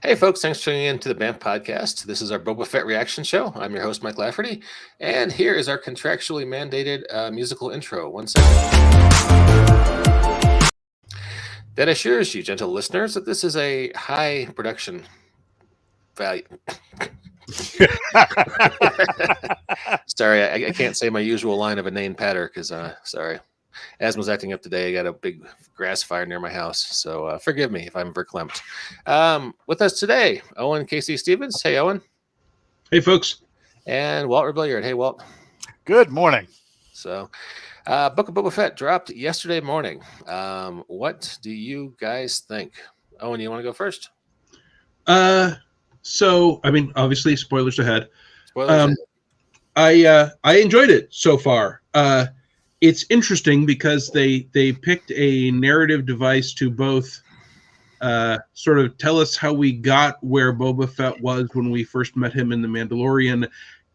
Hey, folks, thanks for tuning in to the BAMP podcast. This is our Boba Fett reaction show. I'm your host, Mike Lafferty, and here is our contractually mandated musical intro. 1 second. That assures you, gentle listeners, that this is a high production value. Sorry, I can't say my usual line of inane patter because, sorry. Asthma's acting up today. I got a big grass fire near my house, so forgive me if I'm verklempt. With us today, Owen Casey Stevens. Hey, Owen. Hey, folks. And Walt Robillard. Hey, Walt. Good morning. So, Book of Boba Fett dropped yesterday morning. What do you guys think? Owen, you want to go first? Obviously, spoilers ahead. Spoilers ahead. I enjoyed it so far. It's interesting because they picked a narrative device to both sort of tell us how we got where Boba Fett was when we first met him in The Mandalorian,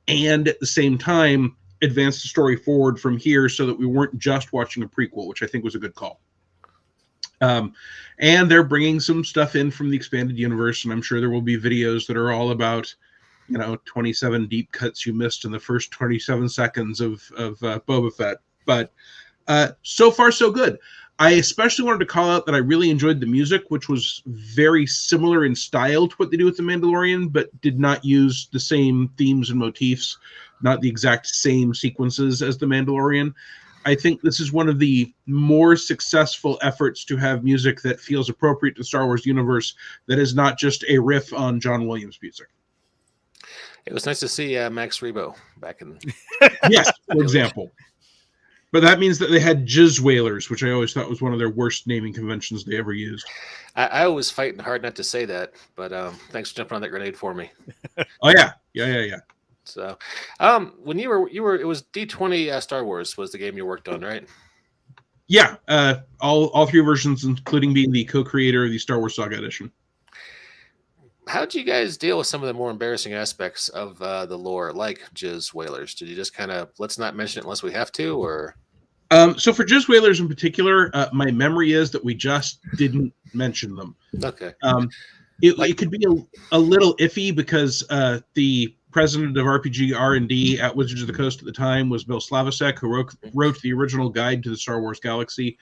and at the same time advance the story forward from here so that we weren't just watching a prequel, which I think was a good call. And they're bringing some stuff in from the expanded universe, and I'm sure there will be videos that are all about 27 deep cuts you missed in the first 27 seconds of Boba Fett. But so far, so good. I especially wanted to call out that I really enjoyed the music, which was very similar in style to what they do with The Mandalorian, but did not use the same themes and motifs, not the exact same sequences as The Mandalorian. I think this is one of the more successful efforts to have music that feels appropriate to the Star Wars universe, that is not just a riff on John Williams music. It was nice to see Max Rebo back in. Yes, for example. But that means that they had Jizz Whalers, which I always thought was one of their worst naming conventions they ever used. I was fighting hard not to say that, but thanks for jumping on that grenade for me. Oh yeah. So, when you were, it was D20 Star Wars was the game you worked on, right? Yeah, all three versions, including being the co-creator of the Star Wars Saga Edition. How did you guys deal with some of the more embarrassing aspects of the lore, like Jizz Whalers? Did you just kind of let's not mention it unless we have to, or? So for Jizz Whalers in particular, my memory is that we just didn't mention them. Okay. It could be a little iffy because the president of RPG R&D at Wizards of the Coast at the time was Bill Slavicsek, who wrote the original guide to the Star Wars galaxy.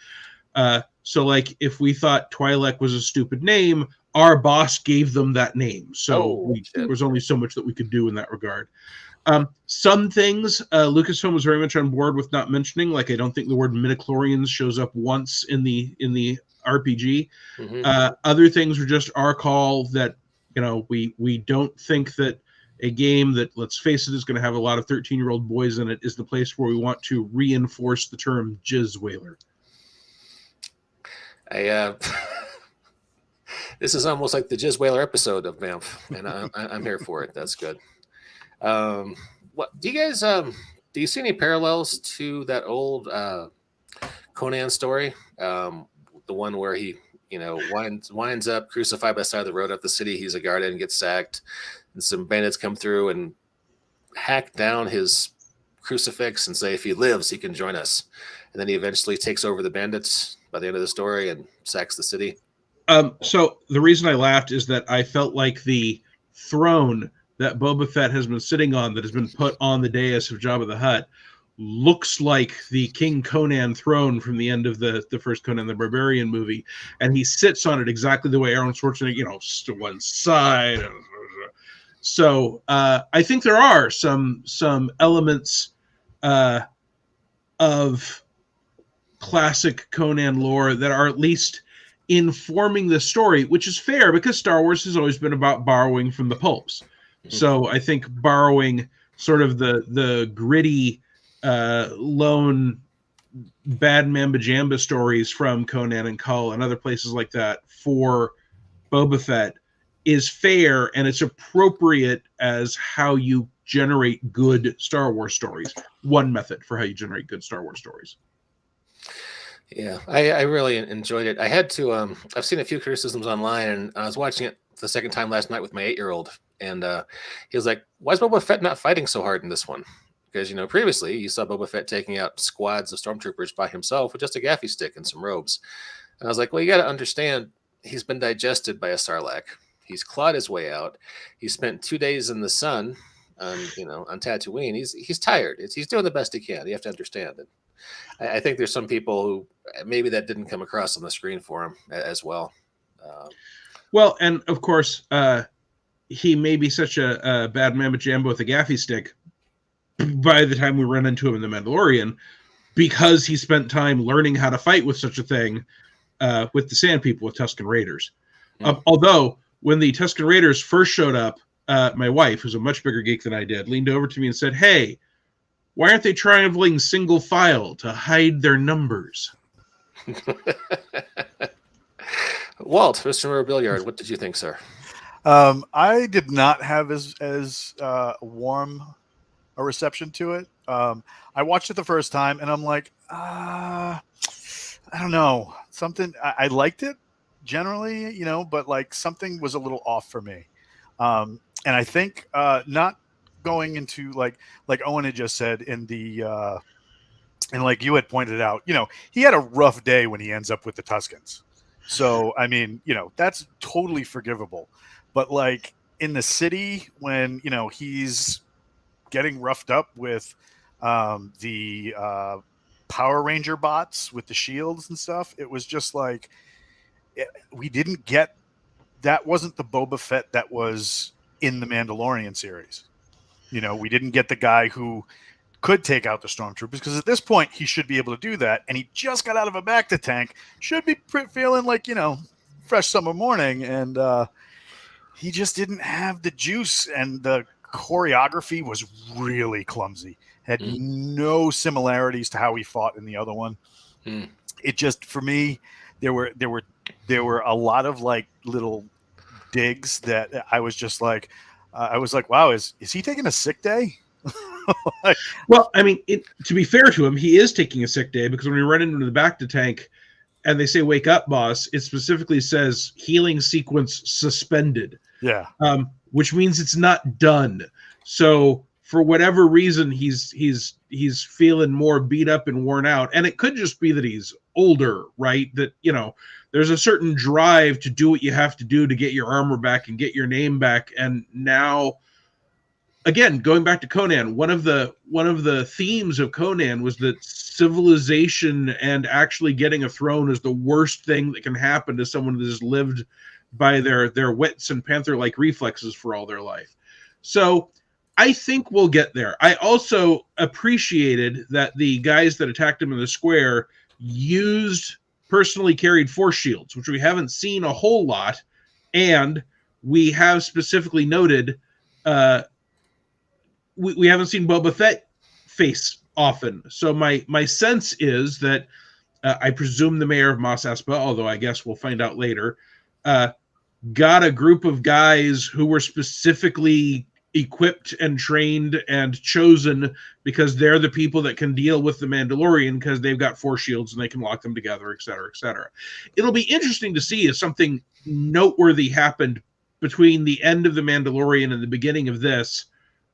So like if we thought Twi'lek was a stupid name, our boss gave them that name. So there was only so much that we could do in that regard. Some things Lucasfilm was very much on board with not mentioning. Like I don't think the word midichlorians shows up once in the RPG. Mm-hmm. Other things were just our call that we don't think that a game that, let's face it, is going to have a lot of 13-year-old boys in it is the place where we want to reinforce the term Jizz Whaler. This is almost like the Jizz Whaler episode of BAMF, and I'm here for it. That's good. What do you guys do you see any parallels to that old Conan story? The one where he winds up crucified by the side of the road up the city. He's a guard and gets sacked, and some bandits come through and hack down his crucifix and say if he lives he can join us, and then he eventually takes over the bandits by the end of the story and sacks the city. So the reason I laughed is that I felt like the throne that Boba Fett has been sitting on, that has been put on the dais of Jabba the Hutt, looks like the King Conan throne from the end of the first Conan the Barbarian movie, and he sits on it exactly the way Arnold Schwarzenegger, to one side. So I think there are some elements of classic Conan lore that are at least informing the story, which is fair because Star Wars has always been about borrowing from the pulps. So I think borrowing sort of the gritty, lone bad Mamba Jamba stories from Conan and Kull and other places like that for Boba Fett is fair, and it's appropriate as how you generate good Star Wars stories. One method for how you generate good Star Wars stories. Yeah, I really enjoyed it. I had to, I've seen a few criticisms online, and I was watching it the second time last night with my 8-year-old, and he was like, why is Boba Fett not fighting so hard in this one? Because, previously you saw Boba Fett taking out squads of stormtroopers by himself with just a gaffy stick and some robes. And I was like, well, you got to understand, he's been digested by a Sarlacc. He's clawed his way out. He spent 2 days in the sun on on Tatooine. He's tired. He's doing the best he can. You have to understand it. I think there's some people who maybe that didn't come across on the screen for him as well. Well, and of course, he may be such a bad mamma jambo with a gaffy stick by the time we run into him in The Mandalorian, because he spent time learning how to fight with such a thing with the Sand People, with Tusken Raiders. Although, when the Tusken Raiders first showed up, my wife, who's a much bigger geek than I did, leaned over to me and said, "Hey, why aren't they traveling single file to hide their numbers?" Walt, Mr. Robillard, what did you think, sir? I did not have as warm a reception to it. I watched it the first time, and I'm like, I don't know. Something I liked it generally, but like something was a little off for me. And I think not going into like Owen had just said in the and like you had pointed out, he had a rough day when he ends up with the Tuskens. So I mean, that's totally forgivable. But like in the city when he's getting roughed up with the Power Ranger bots with the shields and stuff, it was just like we didn't get that. Wasn't the Boba Fett that was in the Mandalorian series. We didn't get the guy who could take out the stormtroopers, because at this point he should be able to do that, and he just got out of a bacta tank, should be feeling like fresh summer morning, and he just didn't have the juice, and the choreography was really clumsy. Had no similarities to how he fought in the other one. It just, for me, there were a lot of like little digs that I was just like, wow, is he taking a sick day? Well, I mean, to be fair to him, he is taking a sick day, because when we run into the bacta tank and they say, "Wake up, boss," it specifically says healing sequence suspended. Yeah. Which means it's not done. So for whatever reason, he's feeling more beat up and worn out. And it could just be that he's older, right? That, there's a certain drive to do what you have to do to get your armor back and get your name back. And now, again, going back to Conan, one of the themes of Conan was that civilization and actually getting a throne is the worst thing that can happen to someone that has lived by their wits and panther-like reflexes for all their life. So I think we'll get there. I also appreciated that the guys that attacked him in the square used personally carried force shields, which we haven't seen a whole lot, and we have specifically noted we haven't seen Boba Fett face often. So my sense is that I presume the mayor of Mos Espa, although I guess we'll find out later, got a group of guys who were specifically equipped and trained and chosen because they're the people that can deal with the Mandalorian, because they've got force shields and they can lock them together, et cetera, et cetera. It'll be interesting to see if something noteworthy happened between the end of the Mandalorian and the beginning of this,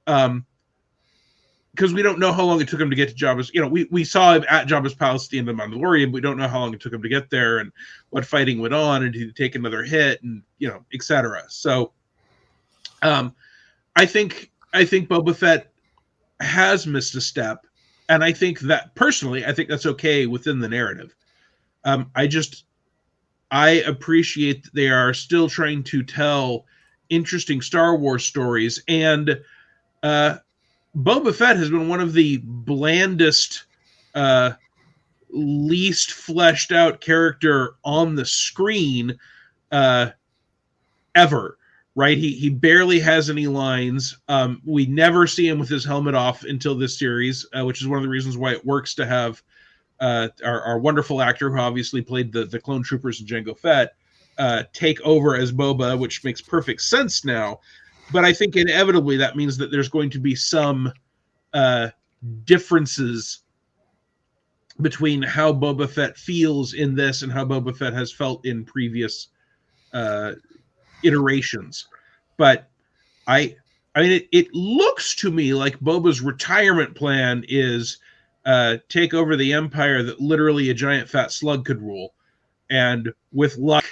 because we don't know how long it took him to get to Jabba's. We saw him at Jabba's palace at the end of the Mandalorian, but we don't know how long it took him to get there and what fighting went on, and did he take another hit, and et cetera. So, I think Boba Fett has missed a step, and I think that personally, I think that's okay within the narrative. I appreciate that they are still trying to tell interesting Star Wars stories, and Boba Fett has been one of the blandest, least fleshed out character on the screen ever, right? He barely has any lines. We never see him with his helmet off until this series, which is one of the reasons why it works to have our wonderful actor, who obviously played the clone troopers in Jango Fett, take over as Boba, which makes perfect sense now. But I think inevitably that means that there's going to be some differences between how Boba Fett feels in this and how Boba Fett has felt in previous iterations. But I mean, it looks to me like Boba's retirement plan is take over the empire that literally a giant fat slug could rule, and with luck,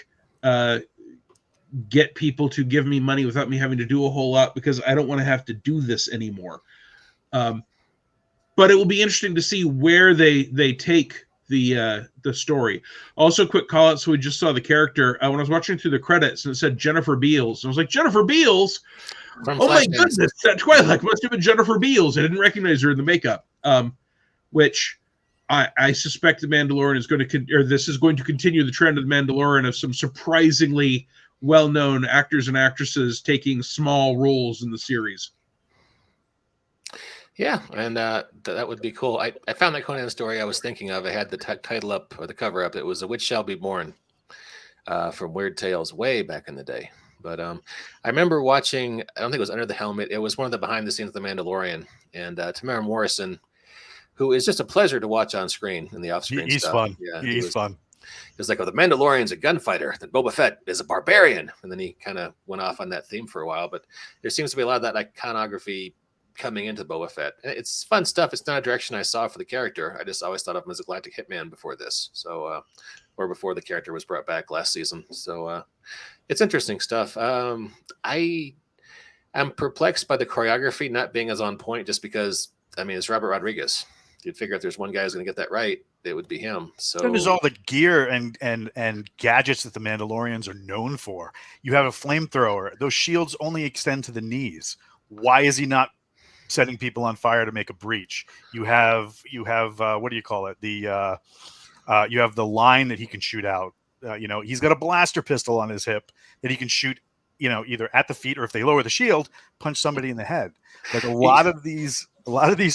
get people to give me money without me having to do a whole lot, because I don't want to have to do this anymore. But it will be interesting to see where they take the story. Also, quick call out. So we just saw the character when I was watching through the credits, and it said Jennifer Beals. And I was like, Jennifer Beals? From Oh my Flashdance. goodness, that Twilight must have been Jennifer Beals. I didn't recognize her in the makeup. Which I suspect the Mandalorian is going to, or this is going to continue the trend of the Mandalorian of some surprisingly well-known actors and actresses taking small roles in the series. Yeah, and that would be cool. I found that Conan story I was thinking of. I had the title up, or the cover up. It was "A Witch Shall Be Born" from Weird Tales way back in the day. But I remember watching, I don't think it was Under the Helmet. It was one of the behind the scenes of The Mandalorian. And Tamara Morrison, who is just a pleasure to watch on screen in the off-screen He's stuff. fun. Yeah, He's fun. It was like, oh, the Mandalorian's a gunfighter, then Boba Fett is a barbarian. And then he kind of went off on that theme for a while. But there seems to be a lot of that iconography coming into Boba Fett. It's fun stuff. It's not a direction I saw for the character. I just always thought of him as a Galactic Hitman before this. So, or before the character was brought back last season. So it's interesting stuff. I am perplexed by the choreography not being as on point, just because, I mean, it's Robert Rodriguez. You'd figure if there's one guy who's going to get that right, it would be him. So And there's all the gear and gadgets that the Mandalorians are known for. You have a flamethrower. Those shields only extend to the knees. Why is he not setting people on fire to make a breach? You have what do you call it? You have the line that he can shoot out. He's got a blaster pistol on his hip that he can shoot, either at the feet, or if they lower the shield, punch somebody in the head. Like a lot of these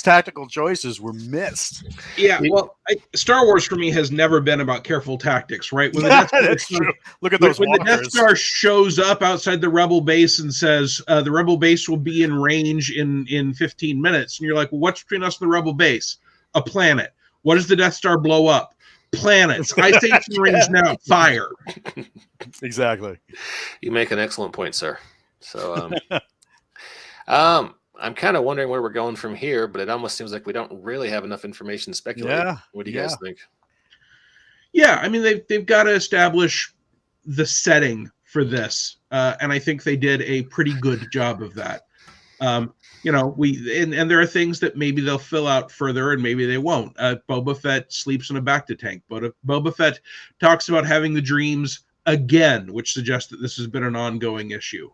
tactical choices were missed. Yeah, well, Star Wars for me has never been about careful tactics, right? When the Death Star, That's true. Look at those when the walkers. Death Star shows up outside the Rebel base and says the Rebel base will be in range in 15 minutes, and you're like, well, what's between us and the Rebel base? A planet. What does the Death Star blow up? Planets. I say it's in range now. Fire. Exactly. you make an excellent point, sir. So, I'm kind of wondering where we're going from here, but it almost seems like we don't really have enough information to speculate. Yeah, What do you guys think? Yeah, I mean, they've got to establish the setting for this, and I think they did a pretty good job of that. And there are things that maybe they'll fill out further, and maybe they won't. Boba Fett sleeps in a Bacta tank, but Boba Fett talks about having the dreams again, which suggests that this has been an ongoing issue.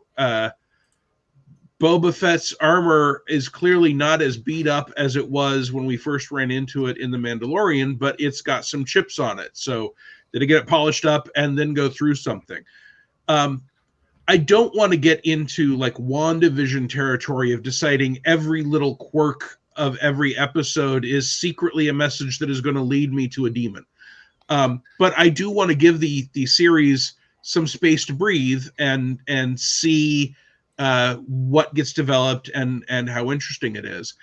Boba Fett's armor is clearly not as beat up as it was when we first ran into it in The Mandalorian, but it's got some chips on it. So did it get it polished up and then go through something? I don't want to get into like WandaVision territory of deciding every little quirk of every episode is secretly a message that is going to lead me to a demon. But I do want to give the series some space to breathe and see what gets developed and how interesting it is.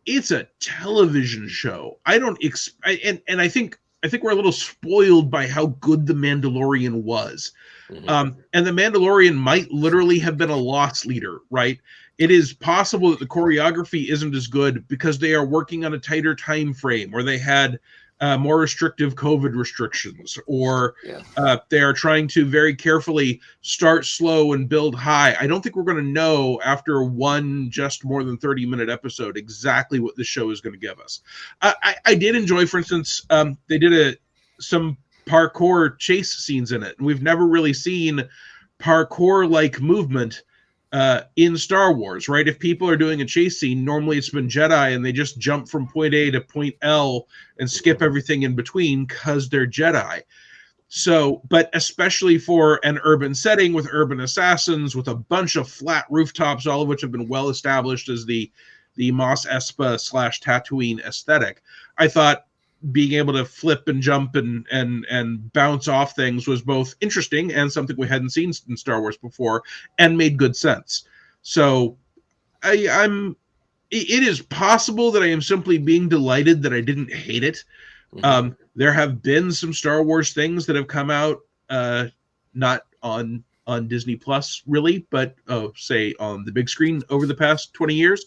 It's a television show. I think we're a little spoiled by how good The Mandalorian was. Mm-hmm. And The Mandalorian might literally have been a loss leader, right? It is possible that the choreography isn't as good because they are working on a tighter time frame, or they had more restrictive COVID restrictions, or they are trying to very carefully start slow and build high. I don't think we're going to know after one just more than 30-minute episode exactly what the show is going to give us. I did enjoy, for instance, they did some parkour chase scenes in it, and we've never really seen parkour-like movement in Star Wars, right? If people are doing a chase scene, normally it's been Jedi and they just jump from point A to point L and skip everything in between because they're Jedi. So, but especially for an urban setting with urban assassins, with a bunch of flat rooftops, all of which have been well established as the Mos Espa / Tatooine aesthetic, I thought being able to flip and jump and bounce off things was both interesting and something we hadn't seen in Star Wars before, and made good sense. So it is possible that I am simply being delighted that I didn't hate it. Mm-hmm. There have been some Star Wars things that have come out, not on Disney Plus really, but say on the big screen over the past 20 years,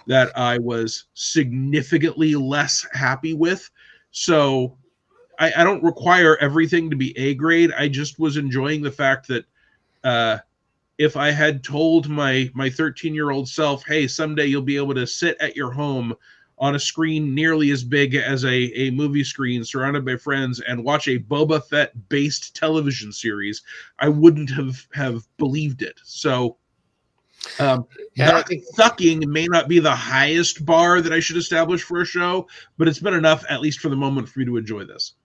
that I was significantly less happy with. So I don't require everything to be A grade. I just was enjoying the fact that if I had told my 13-year-old self, hey, someday you'll be able to sit at your home on a screen nearly as big as a movie screen surrounded by friends and watch a Boba Fett based television series, I wouldn't have believed it. So not sucking may not be the highest bar that I should establish for a show, but it's been enough, at least for the moment, for me to enjoy this.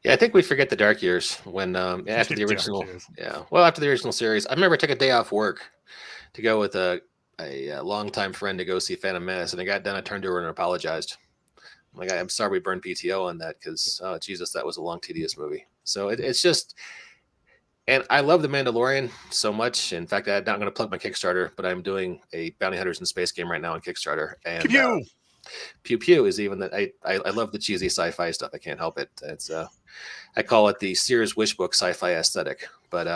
Yeah, I think we forget the dark years when after the original. Yeah, well, after the original series, I remember I took a day off work to go with a longtime friend to go see Phantom Menace, and I got done. I turned to her and apologized. I'm like, I'm sorry we burned PTO on that because, oh, Jesus, that was a long, tedious movie. So it's just, and I love The Mandalorian so much. In fact, I'm not going to plug my Kickstarter, but I'm doing a Bounty Hunters in Space game right now on Kickstarter. And Pew Pew is even that I love the cheesy sci-fi stuff. I can't help it. It's I call it the Sears Wish Book sci-fi aesthetic. But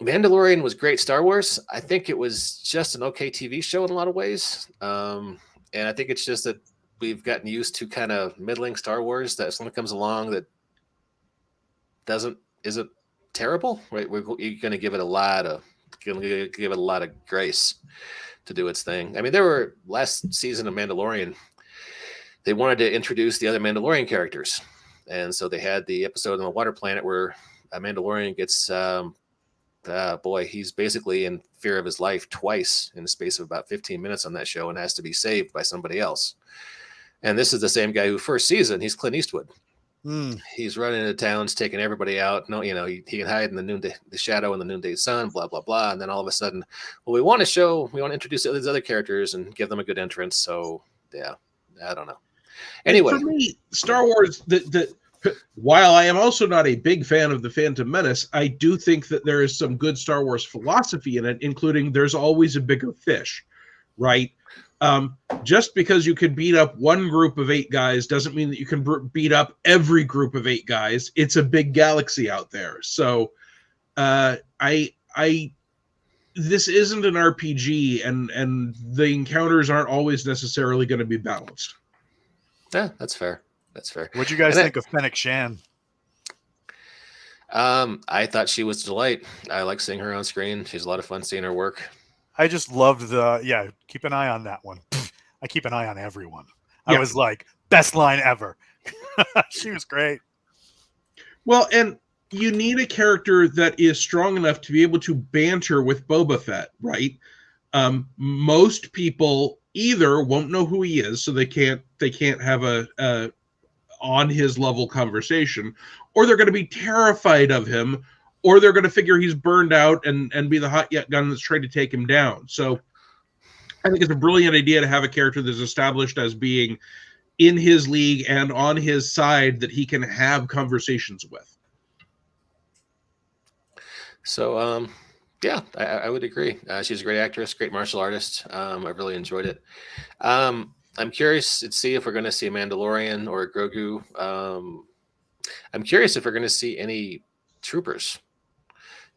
Mandalorian was great Star Wars. I think it was just an okay TV show in a lot of ways. And I think it's just that we've gotten used to kind of middling Star Wars, that something comes along that isn't terrible, right? You're going to give it a lot of grace to do its thing. I mean, there were last season of Mandalorian, they wanted to introduce the other Mandalorian characters. And so they had the episode on the water planet where a Mandalorian gets, he's basically in fear of his life twice in the space of about 15 minutes on that show and has to be saved by somebody else. And this is the same guy who first season, he's Clint Eastwood. He's running into towns, taking everybody out. No, he can hide in the shadow in the noonday sun, blah, blah, blah. And then all of a sudden, well, we want to introduce these other characters and give them a good entrance. So yeah, I don't know. Anyway, and for me, Star Wars, while I am also not a big fan of the Phantom Menace, I do think that there is some good Star Wars philosophy in it, including there's always a bigger fish, right? Just because you can beat up one group of 8 guys doesn't mean that you can beat up every group of 8 guys. It's a big galaxy out there. So this isn't an RPG, and the encounters aren't always necessarily going to be balanced. Yeah, that's fair. That's fair. What'd you guys think of Fennec Shan? I thought she was a delight. I like seeing her on screen. She's a lot of fun seeing her work. I just loved keep an eye on that one. I keep an eye on everyone. Yeah. I was like, best line ever. She was great. Well, and you need a character that is strong enough to be able to banter with Boba Fett, right? Most people either won't know who he is, so they can't have a on his level conversation, or they're going to be terrified of him, or they're going to figure he's burned out and be the hot yet gun that's trying to take him down. So I think it's a brilliant idea to have a character that's established as being in his league and on his side that he can have conversations with. So, yeah, I would agree. She's a great actress, great martial artist. I really enjoyed it. I'm curious to see if we're going to see a Mandalorian or a Grogu. I'm curious if we're going to see any troopers.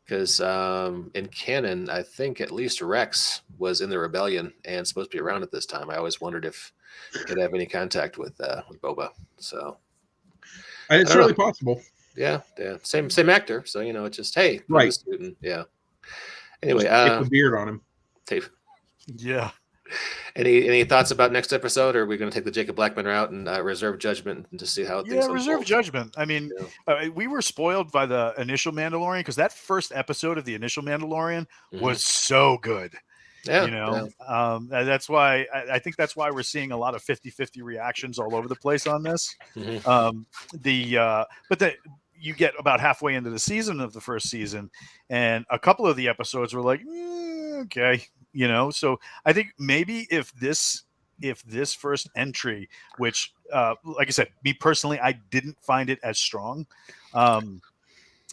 Because in canon, I think at least Rex was in the rebellion and supposed to be around at this time. I always wondered if he'd have any contact with Boba. So it's certainly possible. Yeah. Same actor. So it's just right. And, yeah. Anyway, take the beard on him. Yeah. Any thoughts about next episode, or are we going to take the Jacob Blackman route and reserve judgment and to see how things unfold? Reserve judgment. I mean, we were spoiled by the initial Mandalorian because that first episode of the initial Mandalorian was so good. Yeah, that's why I think that's why we're seeing a lot of 50-50 reactions all over the place on this. You get about halfway into the season of the first season, and a couple of the episodes were like, okay. So I think maybe if this first entry, which, like I said, me personally, I didn't find it as strong.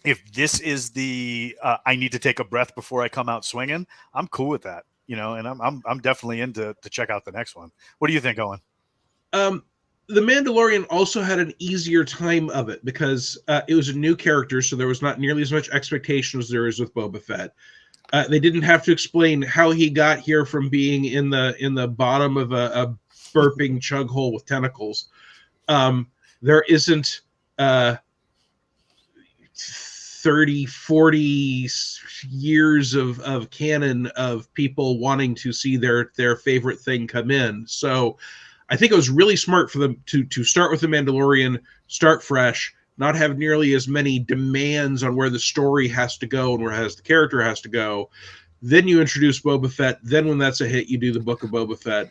If this is the I need to take a breath before I come out swinging, I'm cool with that. And I'm definitely into to check out the next one. What do you think, Owen? The Mandalorian also had an easier time of it because it was a new character, so there was not nearly as much expectation as there is with Boba Fett. They didn't have to explain how he got here from being in the bottom of a burping chug hole with tentacles. There isn't 30, 40 years of canon of people wanting to see their favorite thing come in. So I think it was really smart for them to start with The Mandalorian, start fresh, not have nearly as many demands on where the story has to go and where the character has to go. Then you introduce Boba Fett. Then when that's a hit, you do the Book of Boba Fett.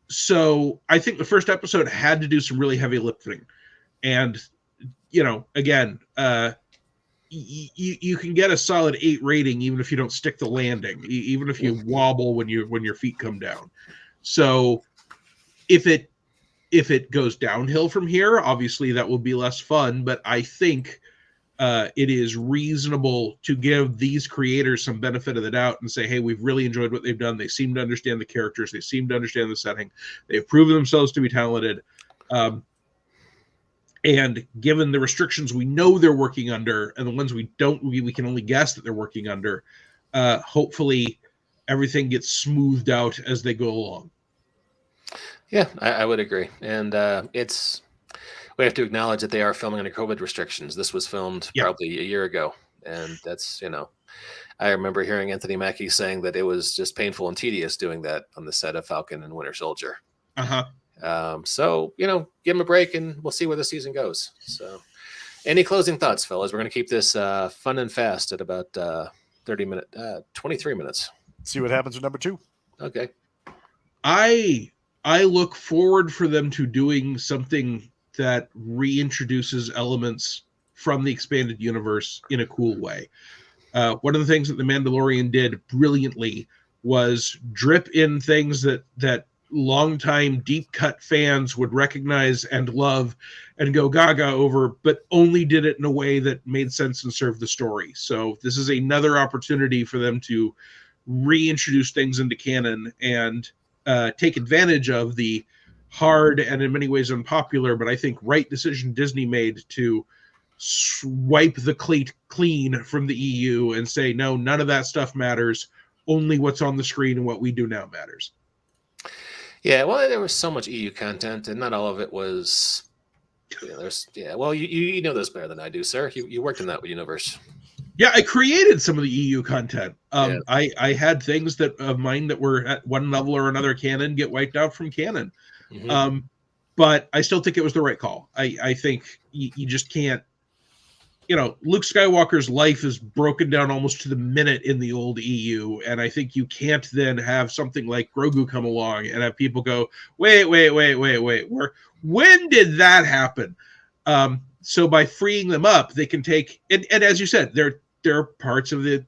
So I think the first episode had to do some really heavy lifting. And, again, you can get a solid 8 rating even if you don't stick the landing, even if you wobble when your feet come down. So if it goes downhill from here, obviously that will be less fun. But I think it is reasonable to give these creators some benefit of the doubt and say, hey, we've really enjoyed what they've done. They seem to understand the characters. They seem to understand the setting. They've proven themselves to be talented. And given the restrictions we know they're working under and the ones we don't, we can only guess that they're working under, hopefully everything gets smoothed out as they go along. Yeah, I would agree. And we have to acknowledge that they are filming under COVID restrictions. This was filmed probably a year ago. And that's, I remember hearing Anthony Mackie saying that it was just painful and tedious doing that on the set of Falcon and Winter Soldier. So, give them a break and we'll see where the season goes. So any closing thoughts, fellas? We're going to keep this fun and fast at about 23 minutes. See what happens with number 2. Okay. I look forward for them to doing something that reintroduces elements from the expanded universe in a cool way. One of the things that The Mandalorian did brilliantly was drip in things that longtime deep cut fans would recognize and love and go gaga over, but only did it in a way that made sense and served the story. So this is another opportunity for them to reintroduce things into canon and take advantage of the hard and in many ways unpopular, but I think right decision Disney made to wipe the cleat clean from the EU and say, no, none of that stuff matters. Only what's on the screen and what we do now matters. Yeah, well, there was so much EU content, and not all of it was. Well, you know this better than I do, sir. You worked in that universe. Yeah, I created some of the EU content. I had things of mine that were at one level or another canon get wiped out from canon. Mm-hmm. But I still think it was the right call. I think you just can't. Luke Skywalker's life is broken down almost to the minute in the old EU, and I think you can't then have something like Grogu come along and have people go, wait, when did that happen? So by freeing them up, they can take and as you said, there are parts of the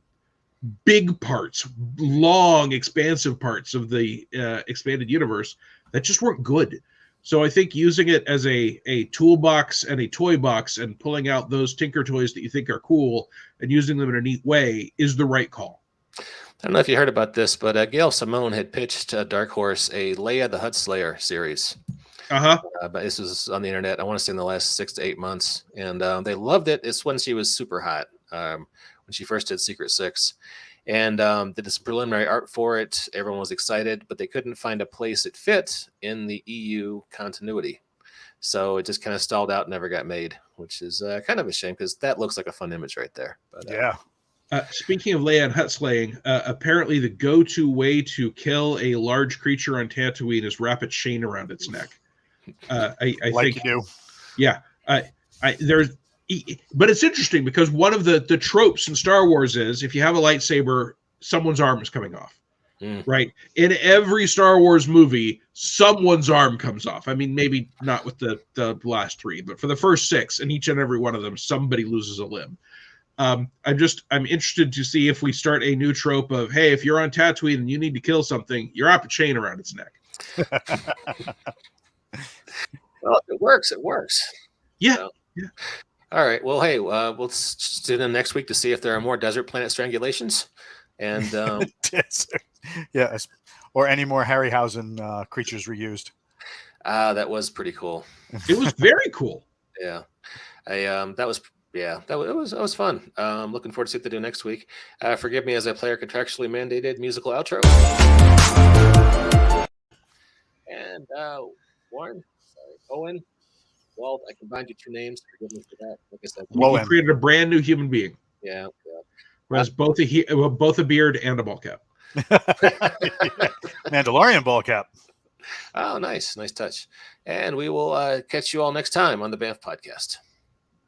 big parts, long, expansive parts of the expanded universe that just weren't good. So I think using it as a toolbox and a toy box and pulling out those Tinker toys that you think are cool and using them in a neat way is the right call. I don't know if you heard about this, but Gail Simone had pitched Dark Horse a Leia the Hutt Slayer series. But this was on the internet, I want to say in the last 6 to 8 months. And they loved it. It's when she was super hot, when she first did Secret Six. And did this preliminary art for it. Everyone was excited, but they couldn't find a place it fit in the EU continuity. So it just kind of stalled out and never got made, which is kind of a shame because that looks like a fun image right there. But, yeah. Speaking of Leia and Hutt slaying, apparently the go-to way to kill a large creature on Tatooine is wrap its chain around its neck. I like think you do. Yeah. But it's interesting because one of the tropes in Star Wars is if you have a lightsaber, someone's arm is coming off, right? In every Star Wars movie, someone's arm comes off. I mean, maybe not with the last 3, but for the first 6, and each and every one of them, somebody loses a limb. I'm interested to see if we start a new trope of, hey, if you're on Tatooine and you need to kill something, you wrap a chain around its neck. Well, if it works, it works. Yeah. So. Yeah. All right. Well, hey, we'll tune in next week to see if there are more desert planet strangulations, and yes, or any more Harryhausen creatures reused. That was pretty cool. It was very cool. Yeah, that was fun. Looking forward to see what they do next week. Forgive me as I play our contractually mandated musical outro. And Owen. Walt, I combined your two names. Forgive me for that. Like I said, You created a brand new human being. yeah. Who has both a beard and a ball cap. Mandalorian ball cap. Oh, nice touch. And we will catch you all next time on the Banff Podcast.